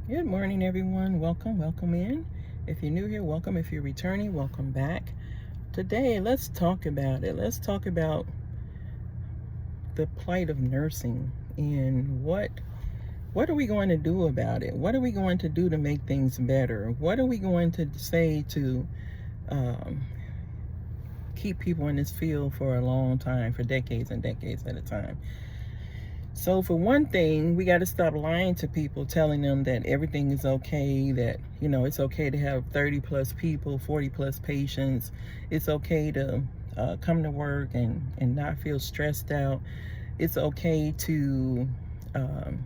Good morning, everyone. Welcome in. If you're new here, welcome. If you're returning, welcome back. Today, let's talk about it. Let's talk about the plight of nursing and what are we going to do about it? What are we going to do to make things better? What are we going to say to um, keep people in this field for a long time, for decades and decades at a time? So for one thing, we got to stop lying to people, telling them that everything is okay, that, it's okay to have 30 plus people, 40 plus patients. It's okay to come to work and not feel stressed out. It's okay to, um,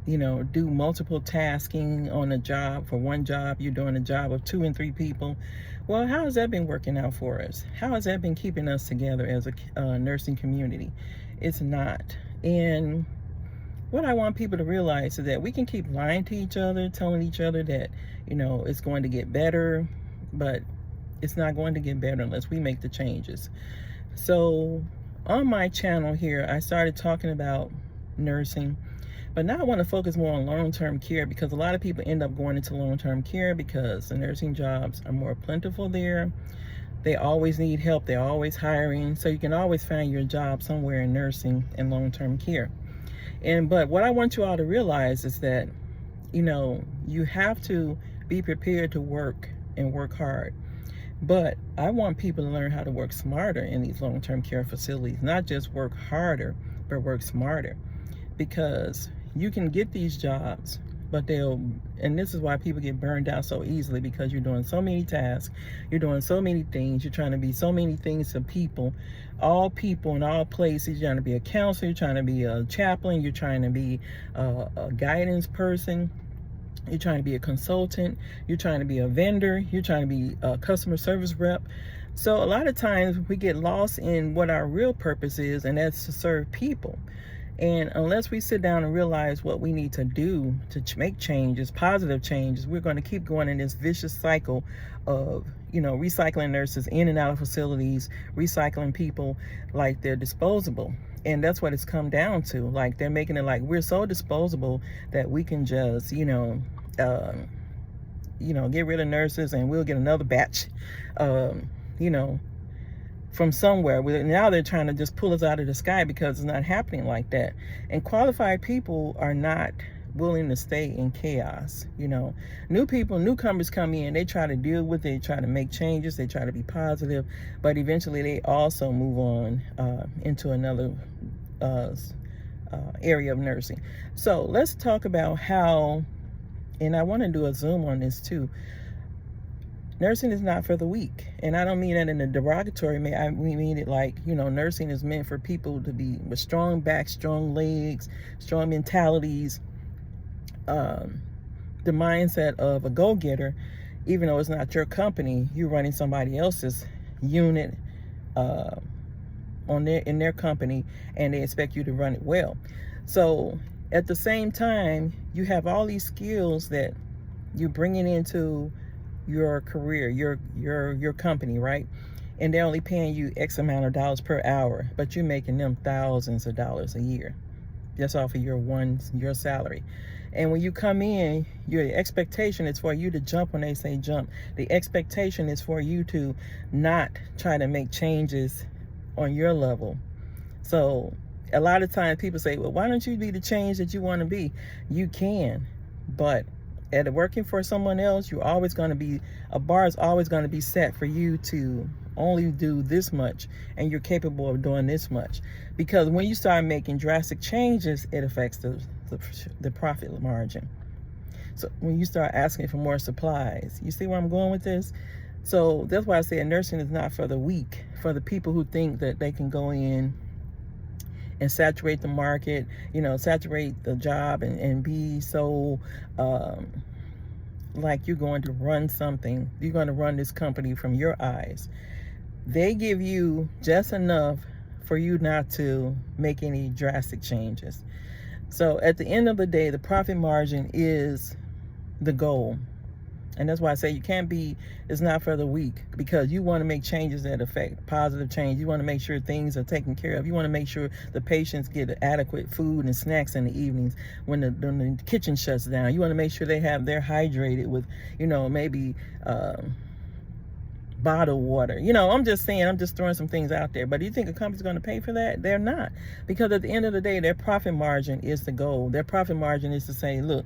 do multiple tasking on a job. For one job, you're doing a job of 2 and 3 people. Well, how has that been working out for us? How has that been keeping us together as a nursing community? It's not. And what I want people to realize is that we can keep lying to each other, telling each other that, it's going to get better, but it's not going to get better unless we make the changes. So on my channel here, I started talking about nursing, but now I want to focus more on long-term care, because a lot of people end up going into long-term care because the nursing jobs are more plentiful there. They always need help. They're always hiring. So you can always find your job somewhere in nursing and long-term care. But what I want you all to realize is that, you have to be prepared to work and work hard. But I want people to learn how to work smarter in these long-term care facilities, not just work harder, but work smarter. Because you can get these jobs, but and this is why people get burned out so easily, because you're doing so many tasks, you're doing so many things, you're trying to be so many things to people in all places. You're trying to be a counselor, you're trying to be a chaplain, you're trying to be a guidance person, you're trying to be a consultant, you're trying to be a vendor, you're trying to be a customer service rep. So a lot of times we get lost in what our real purpose is, and that's to serve people. And unless we sit down and realize what we need to do to make changes, positive changes, we're going to keep going in this vicious cycle of, recycling nurses in and out of facilities, recycling people like they're disposable. And that's what it's come down to. Like, they're making it like we're so disposable that we can just, get rid of nurses and we'll get another batch, you know, from somewhere. Now they're trying to just pull us out of the sky, because it's not happening like that. And qualified people are not willing to stay in chaos. Newcomers come in, they try to deal with it, they try to make changes, they try to be positive, but eventually they also move on into another area of nursing. So let's talk about how, and I want to do a Zoom on this too. Nursing is not for the weak. And I don't mean that in a derogatory way. We mean it like, nursing is meant for people to be with strong backs, strong legs, strong mentalities, the mindset of a go-getter. Even though it's not your company, you're running somebody else's unit in their company, and they expect you to run it well. So at the same time, you have all these skills that you're bringing into your career, your company, right? And they're only paying you X amount of dollars per hour, but you're making them thousands of dollars a year just off of your salary. And when you come in, your expectation is for you to jump when they say jump. The expectation is for you to not try to make changes on your level. So a lot of times people say, well, why don't you be the change that you want to be? You can, but at working for someone else, a bar is always going to be set for you to only do this much, and you're capable of doing this much. Because when you start making drastic changes, it affects the profit margin. So when you start asking for more supplies, you see where I'm going with this? So that's why I say nursing is not for the weak, for the people who think that they can go in and saturate the market, saturate the job and be so like you're going to run something. You're going to run this company from your eyes. They give you just enough for you not to make any drastic changes. So at the end of the day, the profit margin is the goal. And that's why I say you can't be, it's not for the weak, because you want to make changes that affect positive change. You want to make sure things are taken care of. You want to make sure the patients get adequate food and snacks in the evenings when the kitchen shuts down. You want to make sure they're hydrated with, maybe bottled water. I'm just saying, I'm just throwing some things out there. But do you think a company's going to pay for that? They're not. Because at the end of the day, their profit margin is the goal. Their profit margin is to say, look,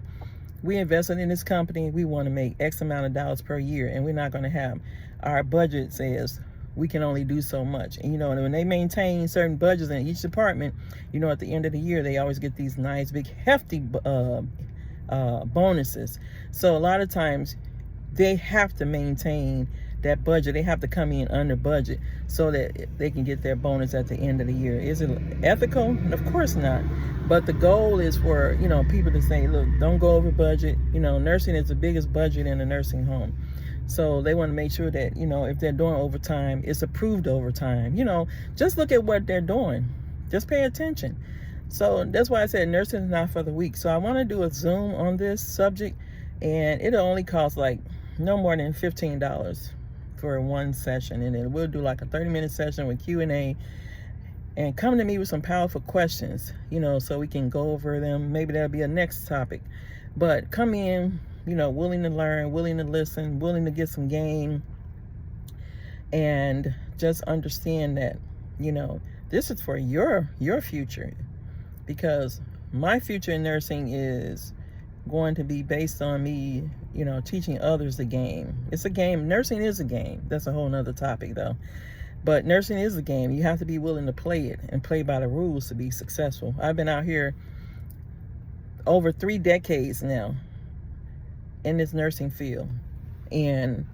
we invested in this company. We want to make X amount of dollars per year, and we're not going to have, our budget says we can only do so much. And when they maintain certain budgets in each department, at the end of the year, they always get these nice, big, hefty bonuses. So a lot of times they have to maintain that budget. They have to come in under budget so that they can get their bonus at the end of the year. Is it ethical? Of course not. But the goal is for, people to say, look, don't go over budget. Nursing is the biggest budget in a nursing home. So they want to make sure that, if they're doing overtime, it's approved overtime. Just look at what they're doing. Just pay attention. So that's why I said nursing is not for the weak. So I want to do a Zoom on this subject, and it'll only cost like no more than $15 for one session. And then we'll do like a 30-minute session with Q&A, and come to me with some powerful questions, so we can go over them. Maybe that'll be a next topic. But come in, willing to learn, willing to listen, willing to get some game, and just understand that, this is for your future, because my future in nursing is going to be based on me, teaching others the game. It's a game. Nursing is a game. That's a whole nother topic though. But nursing is a game. You have to be willing to play it and play by the rules to be successful. I've been out here over 3 decades now in this nursing field. And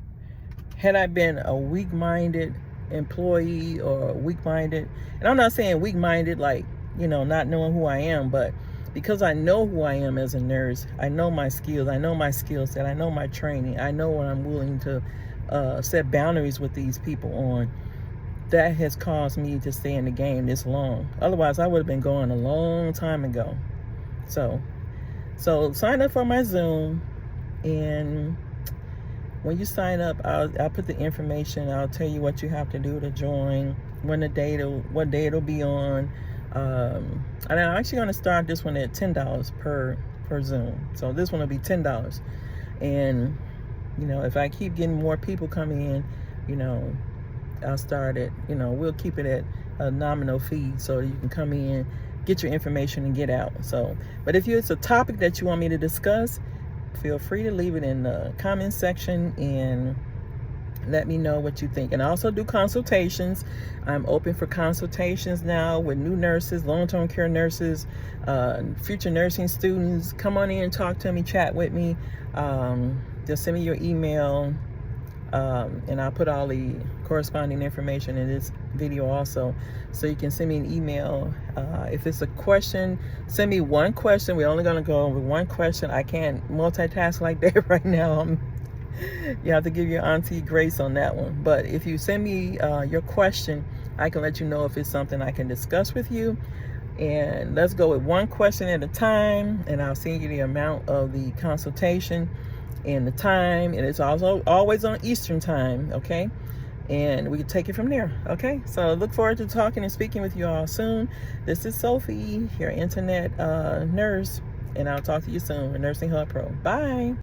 had I been a weak-minded employee or weak-minded, and I'm not saying weak-minded like, not knowing who I am, but because I know who I am as a nurse, I know my skills, I know my skill set, I know my training, I know what I'm willing to set boundaries with these people on. That has caused me to stay in the game this long. Otherwise, I would have been going a long time ago. So sign up for my Zoom, and when you sign up, I'll put the information. I'll tell you what you have to do to join, what day it'll be on. And I'm actually going to start this one at $10 per Zoom. So this one will be $10. And, if I keep getting more people coming in, I'll start it, we'll keep it at a nominal fee so you can come in, get your information, and get out. So, but if it's a topic that you want me to discuss, feel free to leave it in the comment section and let me know what you think. And I also do consultations. I'm open for consultations now with new nurses, long-term care nurses, future nursing students. Come on in, talk to me, chat with me. Just send me your email. And I'll put all the corresponding information in this video also, so you can send me an email. If it's a question, send me one question. We're only going to go over one question. I can't multitask like that right now. You have to give your auntie grace on that one. But if you send me your question, I can let you know if it's something I can discuss with you. And let's go with one question at a time, and I'll send you the amount of the consultation and the time, and it's also always on Eastern time, okay? And we can take it from there, okay? So look forward to talking and speaking with you all soon. This is Sophie, your internet nurse, and I'll talk to you soon with Nursing Hub Pro. Bye.